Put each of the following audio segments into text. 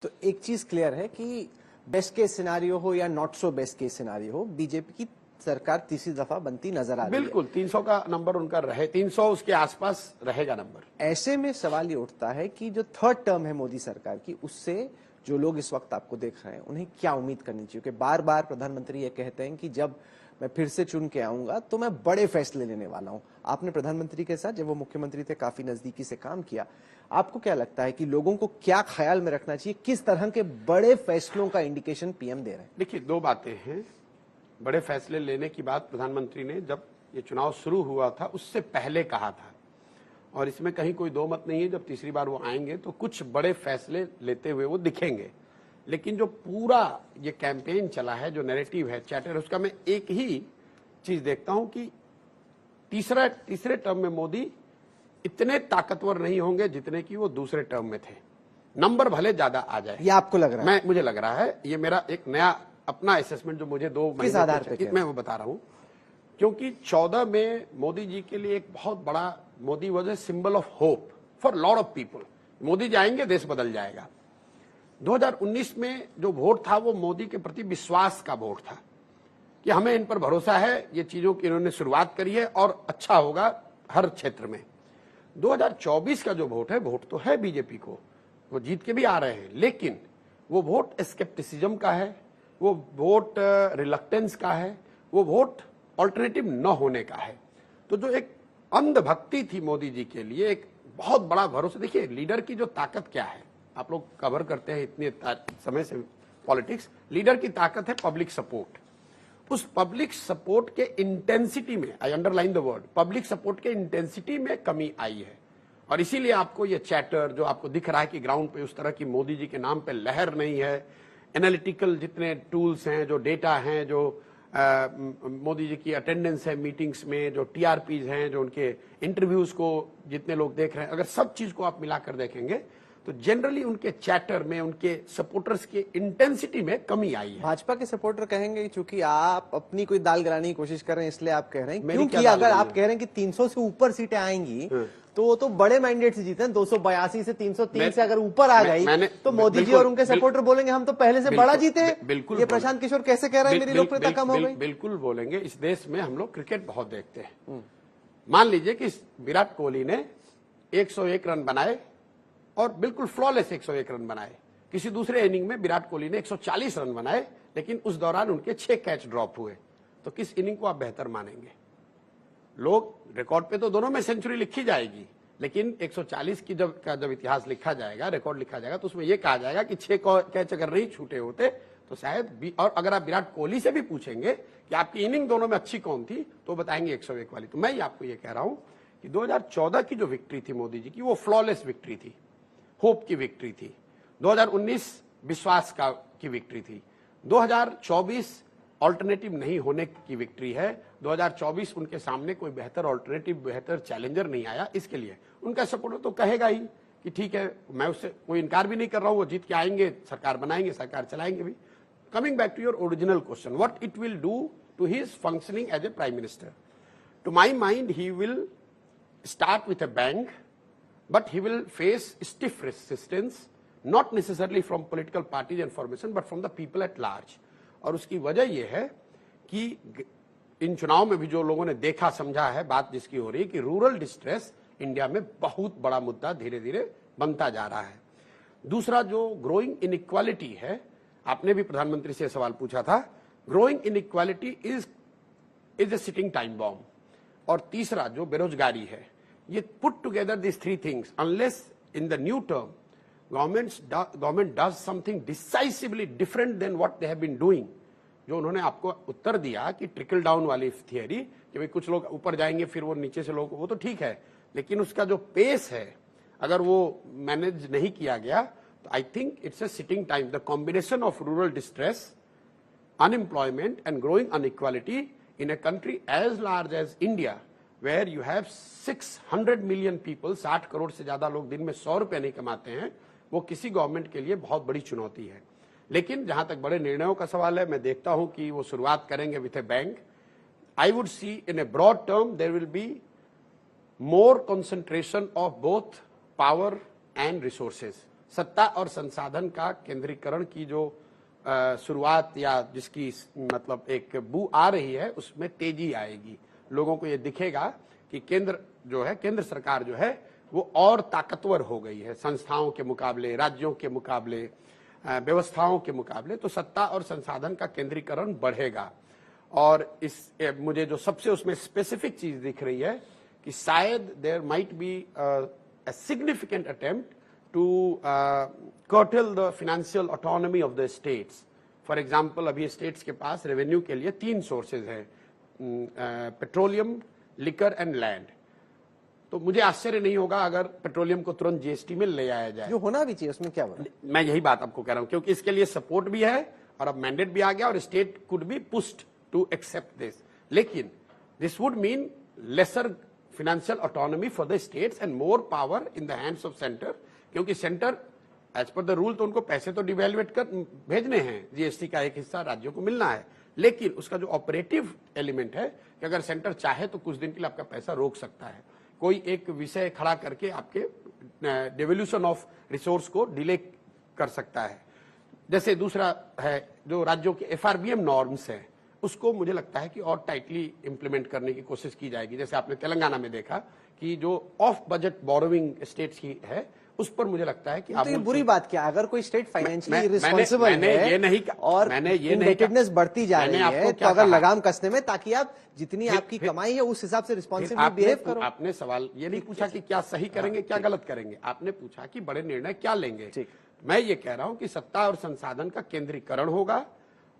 तो एक चीज क्लियर है कि बेस्ट केस सिनारियो हो या not so best case scenario हो, बीजेपी की सरकार तीसरी दफा बनती नजर आ रही है। बिल्कुल 300 का नंबर उनका रहे, 300 उसके आसपास रहेगा नंबर। ऐसे में सवाल ये उठता है कि जो थर्ड टर्म है मोदी सरकार की, उससे जो लोग इस वक्त आपको देख रहे हैं उन्हें क्या उम्मीद करनी चाहिए? क्योंकि बार बार प्रधानमंत्री ये कहते हैं कि जब मैं फिर से चुन के आऊंगा तो मैं बड़े फैसले लेने वाला हूं। आपने प्रधानमंत्री के साथ जब वो मुख्यमंत्री थे काफी नजदीकी से काम किया, आपको क्या लगता है कि लोगों को क्या ख्याल में रखना चाहिए? किस तरह के बड़े फैसलों का इंडिकेशन पीएम दे रहे हैं? देखिए, दो बातें हैं। बड़े फैसले लेने की बात प्रधानमंत्री ने जब ये चुनाव शुरू हुआ था उससे पहले कहा था, और इसमें कहीं कोई दो मत नहीं है। जब तीसरी बार वो आएंगे तो कुछ बड़े फैसले लेते हुए वो दिखेंगे। लेकिन जो पूरा ये कैंपेन चला है, जो नैरेटिव है, चैटर, उसका मैं एक ही चीज देखता हूं कि तीसरे टर्म में मोदी इतने ताकतवर नहीं होंगे जितने कि वो दूसरे टर्म में थे। नंबर भले ज्यादा आ जाए, ये आपको लग रहा है? मुझे लग रहा है, ये मेरा एक नया अपना असेसमेंट जो मुझे 2 किस आधार पे मैं वो बता रहा हूं। क्योंकि 14 में मोदी जी के लिए एक बहुत बड़ा, Modi was a symbol of hope for lot of people. Modi जाएंगे देश बदल जाएगा। 2019 में जो वोट था वो मोदी के प्रति विश्वास का वोट था कि हमें इन पर भरोसा है, ये चीजों की इन्होंने शुरुआत करी है और अच्छा होगा हर क्षेत्र में। 2024 का जो वोट है, वोट तो है बीजेपी को, वो जीत के भी आ रहे हैं, लेकिन वो वोट स्केप्टिसिज्म का है, वो वोट रिलक्टेंस का है, वो वोट ऑल्टरनेटिव न होने का है। तो जो एक अंधभक्ति थी मोदी जी के लिए, एक बहुत बड़ा भरोसा। देखिए, लीडर की जो ताकत क्या है, आप लोग कवर करते हैं इतने समय से पॉलिटिक्स, लीडर की ताकत है पब्लिक सपोर्ट। उस पब्लिक सपोर्ट के इंटेंसिटी में, आई underline the word, public support के इंटेंसिटी में कमी आई है। और इसीलिए आपको ये चैटर जो आपको दिख रहा है कि ग्राउंड पे उस तरह की मोदी जी के नाम पे लहर नहीं है। एनालिटिकल जितने टूल्स हैं, जो डेटा हैं, जो मोदी जी की अटेंडेंस है मीटिंग्स में, जो टीआरपीज हैं, जो उनके इंटरव्यूज को जितने लोग देख रहे हैं, अगर सब चीज को आप मिलाकर देखेंगे तो जनरली उनके चैटर में, उनके सपोर्टर्स की इंटेंसिटी में कमी आई है। भाजपा के सपोर्टर कहेंगे चूंकि आप अपनी कोई दाल गिराने की कोशिश कर रहे हैं इसलिए आप कह रहे हैं, क्योंकि अगर आप कह रहे हैं कि 300 से ऊपर सीटें आएंगी तो वो तो बड़े मैंडेट से जीते हैं। 282 से 303 से अगर ऊपर आ गई तो मोदी जी और उनके सपोर्टर बोलेंगे हम तो पहले से बड़ा जीते हैं। बिल्कुल, ये प्रशांत किशोर कैसे कह रहे हैं मेरी लोकप्रियता कम हो गई? बिल्कुल बोलेंगे। इस देश में हम लोग क्रिकेट बहुत देखते हैं। मान लीजिए कि विराट कोहली ने 101 रन बनाए और बिल्कुल फ्लॉलेस 101 रन बनाए। किसी दूसरे इनिंग में विराट कोहली ने 140 रन बनाए, लेकिन उस दौरान उनके 6 कैच ड्रॉप हुए। तो किस इनिंग को आप बेहतर मानेंगे? लोग रिकॉर्ड पे तो दोनों में सेंचुरी लिखी जाएगी, लेकिन 140 की जब इतिहास लिखा जाएगा, रिकॉर्ड लिखा जाएगा, तो उसमें यह कहा जाएगा कि 6 कैच अगर नहीं छूटे होते तो शायद और अगर आप विराट कोहली से भी पूछेंगे कि आपकी इनिंग दोनों में अच्छी कौन थी, तो बताएंगे 101 वाली। तो मैं आपको ये कह रहा हूं कि 2014 की जो विक्ट्री थी मोदी जी की, वो फ्लॉलेस विक्ट्री थी, होप की विक्ट्री थी। 2019 विश्वास की विक्ट्री थी। 2024 ऑल्टरनेटिव नहीं होने की विक्ट्री है। 2024 उनके सामने कोई बेहतर ऑल्टरनेटिव, बेहतर चैलेंजर नहीं आया। इसके लिए उनका सपोर्टर तो कहेगा ही कि ठीक है, मैं उससे कोई इनकार भी नहीं कर रहा हूं, वो जीत के आएंगे, सरकार बनाएंगे, सरकार चलाएंगे भी। Coming back to your original question, what it will do to his functioning as a prime minister, to my mind he will start with a bang, but he will face stiff resistance, not necessarily from political parties and formation, but from the people at large. और उसकी वजह यह है कि इन चुनाव में भी जो लोगों ने देखा समझा है, बात जिसकी हो रही है कि रूरल डिस्ट्रेस इंडिया में बहुत बड़ा मुद्दा धीरे धीरे बनता जा रहा है। दूसरा जो ग्रोइंग इनइक्वालिटी है, आपने भी प्रधानमंत्री से सवाल पूछा था, growing inequality is a sitting time bomb. और तीसरा जो बेरोजगारी है, ये put together this 3 things, unless in the new term government does something decisively different than what they have been doing. जो उन्होंने आपको उत्तर दिया कि ट्रिकल डाउन वाली थियरी, कि भाई कुछ लोग ऊपर जाएंगे फिर वो नीचे से लोग, वो तो ठीक है, लेकिन उसका जो पेस है अगर वो मैनेज नहीं किया गया तो I think it's a sitting time. The combination of rural distress, unemployment and growing inequality in a country as large as India, where you have 600 million people, 60 crore से ज्यादा लोग दिन में 100 रुपए नहीं कमाते हैं, वो किसी गवर्नमेंट के लिए बहुत बड़ी चुनौती है। लेकिन जहां तक बड़े निर्णयों का सवाल है, मैं देखता हूं कि वो शुरुआत करेंगे with a bang. I would see in a broad term there will be more concentration of both power and resources. सत्ता और संसाधन का केंद्रीकरण की जो शुरुआत या जिसकी मतलब एक बू आ रही है, उसमें तेजी आएगी। लोगों को ये दिखेगा कि केंद्र सरकार जो है वो और ताकतवर हो गई है संस्थाओं के मुकाबले, राज्यों के मुकाबले, व्यवस्थाओं के मुकाबले। तो सत्ता और संसाधन का केंद्रीकरण बढ़ेगा। और मुझे जो सबसे उसमें स्पेसिफिक चीज दिख रही है कि शायद there might be a significant attempt to curtail the financial autonomy of the states. For example, अभी स्टेट्स के पास रेवेन्यू के लिए 3 सोर्सेज हैं, पेट्रोलियम, लिकर एंड लैंड। तो मुझे आश्चर्य नहीं होगा अगर पेट्रोलियम को तुरंत जीएसटी में ले आया जाए, जो होना भी चाहिए, उसमें क्या होना। मैं यही बात आपको कह रहा हूं, क्योंकि इसके लिए सपोर्ट भी है और अब मैंडेट भी आ गया और state could be pushed to accept this. लेकिन this would mean lesser financial autonomy for the states and more power in the hands of centre, क्योंकि centre as per the rule तो उनको पैसे तो डिवेल्युएट कर भेजने हैं, जीएसटी का एक हिस्सा राज्यों को मिलना है, लेकिन उसका जो ऑपरेटिव एलिमेंट है कि अगर सेंटर चाहे तो कुछ दिन के लिए आपका पैसा रोक सकता है, कोई एक विषय खड़ा करके आपके डेवोल्यूशन ऑफ रिसोर्स को डिले कर सकता है। जैसे दूसरा है जो राज्यों के एफआरबीएम नॉर्म्स हैं, उसको मुझे लगता है कि और टाइटली इंप्लीमेंट करने की कोशिश की जाएगी। जैसे आपने तेलंगाना में देखा कि जो ऑफ बजट बोरोइंग स्टेट्स की है, उस पर मुझे लगता है कि तो ये बुरी बात क्या, अगर कोई स्टेट फाइनेंशियली रिस्पॉन्सिबल है ये नहीं और इंडेटेडनेस बढ़ती जा रही है, तो अगर लगाम कसने में, ताकि आप जितनी आपकी कमाई है उस हिसाब से रिस्पॉन्सिबली बिहेव करो। आपने सवाल ये नहीं पूछा कि क्या सही करेंगे क्या गलत करेंगे, आपने पूछा कि बड़े निर्णय क्या लेंगे। मैं ये कह रहा हूं कि सत्ता और संसाधन का केंद्रीकरण होगा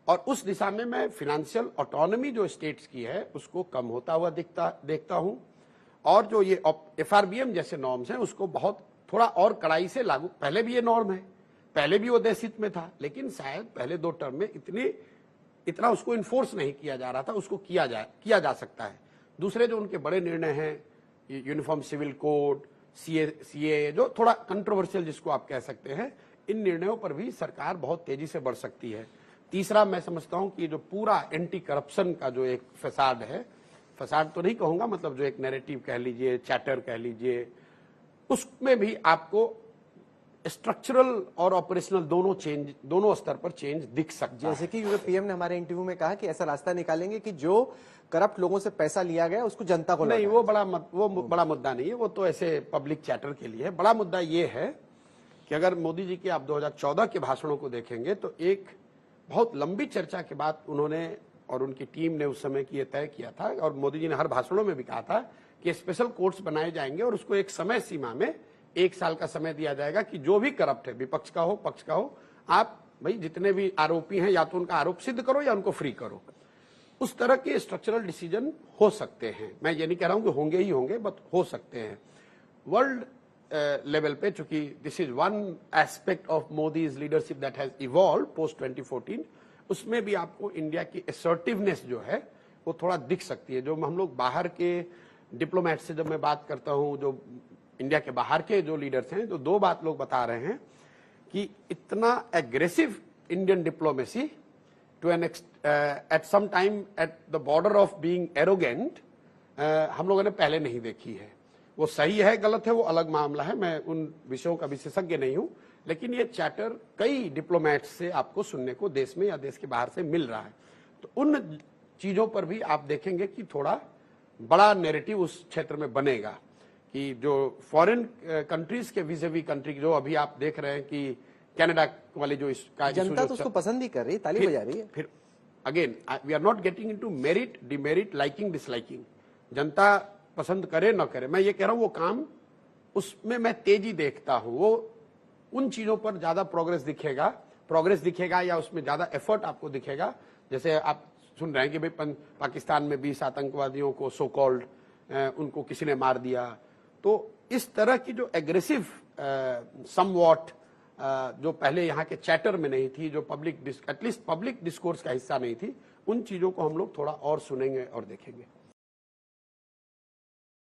और उस दिशा में मैं फाइनेंशियल ऑटोनॉमी जो स्टेट्स की है उसको कम होता हुआ देखता हूं। और जो ये एफआरबीएम जैसे नॉर्म्स हैं उसको बहुत थोड़ा और कड़ाई से लागू, पहले भी ये नॉर्म है, पहले भी वो देश हित में था, लेकिन शायद पहले 2 टर्म में इतना उसको इन्फोर्स नहीं किया जा रहा था, उसको किया जा सकता है। दूसरे जो उनके बड़े निर्णय हैं, यूनिफॉर्म सिविल कोड, सीए जो थोड़ा कंट्रोवर्शियल जिसको आप कह सकते हैं, इन निर्णयों पर भी सरकार बहुत तेजी से बढ़ सकती है। तीसरा, मैं समझता हूं कि जो पूरा एंटी करप्शन का जो एक फसाद है, फसाद तो नहीं कहूंगा, मतलब जो एक नैरेटिव कह लीजिए, चैटर कह लीजिए, उसमें भी आपको स्ट्रक्चरल और ऑपरेशनल दोनों स्तर पर चेंज दिख सकता है। जैसे कि पीएम ने हमारे इंटरव्यू में कहा कि ऐसा रास्ता निकालेंगे कि जो करप्ट लोगों से पैसा लिया गया उसको जनता को नहीं, वो बड़ा मुद्दा नहीं है, वो तो ऐसे पब्लिक चैटर के लिए है। बड़ा मुद्दा ये है कि अगर मोदी जी के आप 2014 के भाषणों को देखेंगे तो एक बहुत लंबी चर्चा के बाद उन्होंने और उनकी टीम ने उस समय की तय किया था, और मोदी जी ने हर भाषणों में भी कहा था कि स्पेशल कोर्ट्स बनाए जाएंगे और उसको एक समय सीमा में 1 साल का समय दिया जाएगा कि जो भी करप्ट है, विपक्ष का हो पक्ष का हो, आप भाई जितने भी आरोपी हैं या तो उनका आरोप सिद्ध करो या उनको फ्री करो। उस तरह के स्ट्रक्चरल डिसीजन हो सकते हैं, मैं ये नहीं कह रहा हूं कि होंगे ही होंगे, बट हो सकते हैं। वर्ल्ड लेवल पे, चूंकि this is one aspect of Modi's leadership that has evolve post 2014, उसमें भी आपको इंडिया की असर्टिवनेस जो है वो थोड़ा दिख सकती है। जो हम लोग बाहर के डिप्लोमेट से जब मैं बात करता हूं, जो इंडिया के बाहर के जो लीडर्स हैं, तो 2 बात लोग बता रहे हैं कि इतना aggressive Indian diplomacy to an at some time at the border of being arrogant हम लोगों ने पहले नहीं देखी है। वो सही है गलत है वो अलग मामला है, मैं उन विषयों का विशेषज्ञ नहीं हूं, लेकिन ये चैटर कई डिप्लोमेट्स से आपको सुनने को देश में या देश के बाहर से मिल रहा है। तो उन चीजों पर भी आप देखेंगे कि थोड़ा बड़ा नैरेटिव उस क्षेत्र में बनेगा कि जो फॉरेन कंट्रीज के विज़ेवी कंट्री जो अभी आप देख रहे हैं कि कनाडा वाले जो इसका जनता तो उसको पसंद ही कर रही है, ताली बजा रही है। फिर again we are not getting into merit demerit, liking disliking, जनता पसंद करे ना करे, मैं ये कह रहा हूं वो काम उसमें मैं तेजी देखता हूं, वो उन चीजों पर ज्यादा प्रोग्रेस दिखेगा या उसमें ज्यादा एफर्ट आपको दिखेगा। जैसे आप सुन रहे हैं कि भाई पाकिस्तान में 20 आतंकवादियों को सो कॉल्ड उनको किसी ने मार दिया, तो इस तरह की जो एग्रेसिव समवॉट जो पहले यहाँ के चैटर में नहीं थी, जो एटलीस्ट पब्लिक डिस्कोर्स का हिस्सा नहीं थी, उन चीजों को हम लोग थोड़ा और सुनेंगे और देखेंगे।